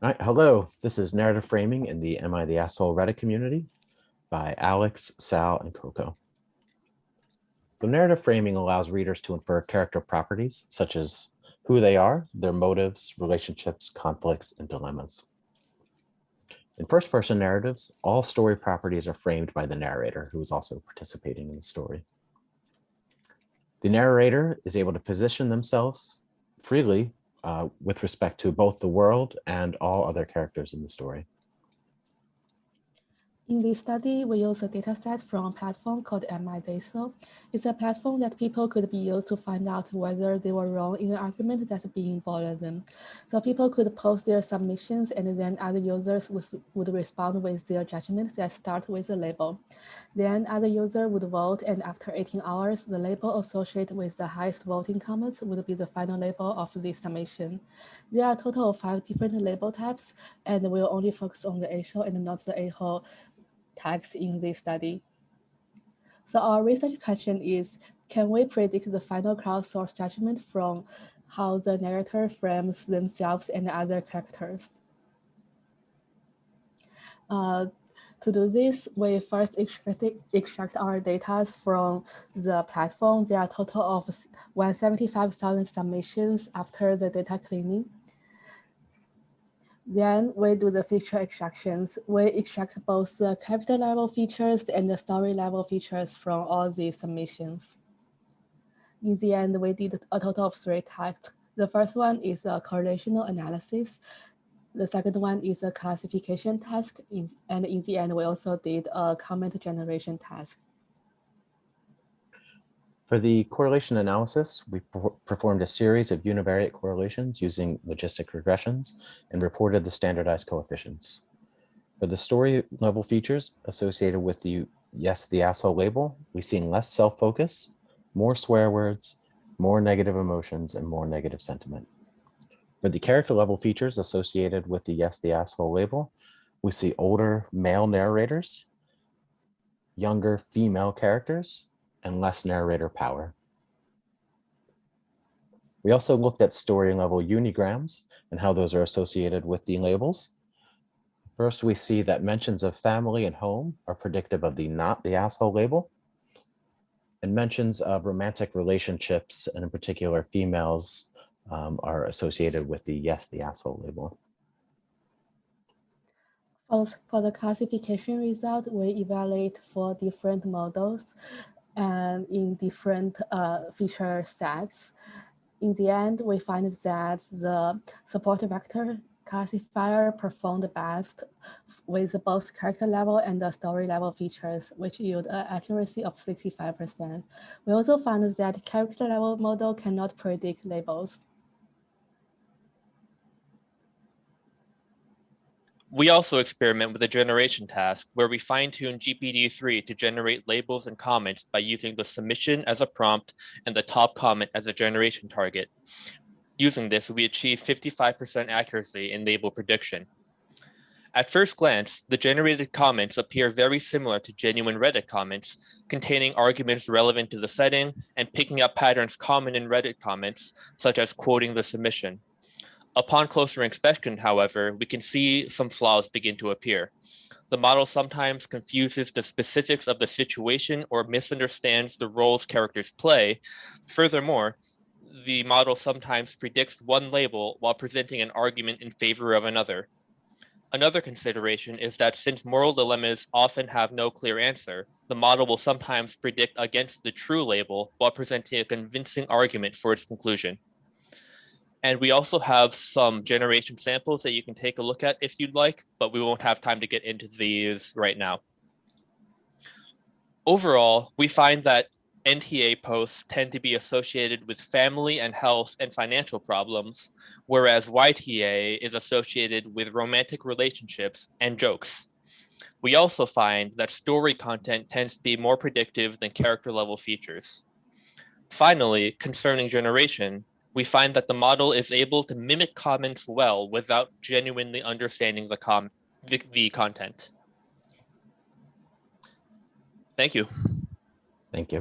All right, hello. This is Narrative Framing in the Am I the Asshole Reddit community by Alex, Sal, and Coco. The narrative framing allows readers to infer character properties such as who they are, their motives, relationships, conflicts, and dilemmas. In first-person narratives, all story properties are framed by the narrator, who is also participating in the story. The narrator is able to position themselves freely with respect to both the world and all other characters in the story. In this study, we use a dataset from a platform called AmITheAsshole. It's a platform that people could be used to find out whether they were wrong in an argument that's being bothered them. So people could post their submissions, and then other users would respond with their judgments that start with a label. Then other user would vote, and after 18 hours, the label associated with the highest voting comments would be the final label of the submission. There are a total of 5 different label types, and we'll only focus on the A-hole and not the A-hole tags in this study. So our research question is, can we predict the final crowdsourced judgment from how the narrator frames themselves and other characters? To do this, we first extract our data from the platform. There are a total of 175,000 submissions after the data cleaning. Then we do the feature extractions. We extract both the character level features and the story level features from all these submissions. In the end, we did a total of 3 tasks. The first one is a correlational analysis. The second one is a classification task. And in the end, we also did a comment generation task. For the correlation analysis, we performed a series of univariate correlations using logistic regressions and reported the standardized coefficients. For the story level features associated with the Yes, the Asshole label, we've seen less self-focus, more swear words, more negative emotions, and more negative sentiment. For the character level features associated with the Yes, the Asshole label, we see older male narrators, younger female characters, and less narrator power. We also looked at story level unigrams and how those are associated with the labels. First, we see that mentions of family and home are predictive of the Not the Asshole label, and mentions of romantic relationships, and in particular females, are associated with the Yes, the Asshole label. For the classification result, we evaluate 4 different models and in different feature sets. In the end, we find that the support vector classifier performed best with both character level and the story level features, which yield an accuracy of 65%. We also found that character level model cannot predict labels. We also experiment with a generation task where we fine-tune GPT-3 to generate labels and comments by using the submission as a prompt and the top comment as a generation target. Using this, we achieve 55% accuracy in label prediction. At first glance, the generated comments appear very similar to genuine Reddit comments, containing arguments relevant to the setting and picking up patterns common in Reddit comments, such as quoting the submission. Upon closer inspection, however, we can see some flaws begin to appear. The model sometimes confuses the specifics of the situation or misunderstands the roles characters play. Furthermore, the model sometimes predicts one label while presenting an argument in favor of another. Another consideration is that since moral dilemmas often have no clear answer, the model will sometimes predict against the true label while presenting a convincing argument for its conclusion. And we also have some generation samples that you can take a look at if you'd like, but we won't have time to get into these right now. Overall, we find that NTA posts tend to be associated with family and health and financial problems, whereas YTA is associated with romantic relationships and jokes. We also find that story content tends to be more predictive than character level features. Finally, concerning generation, we find that the model is able to mimic comments well without genuinely understanding the content. Thank you. Thank you.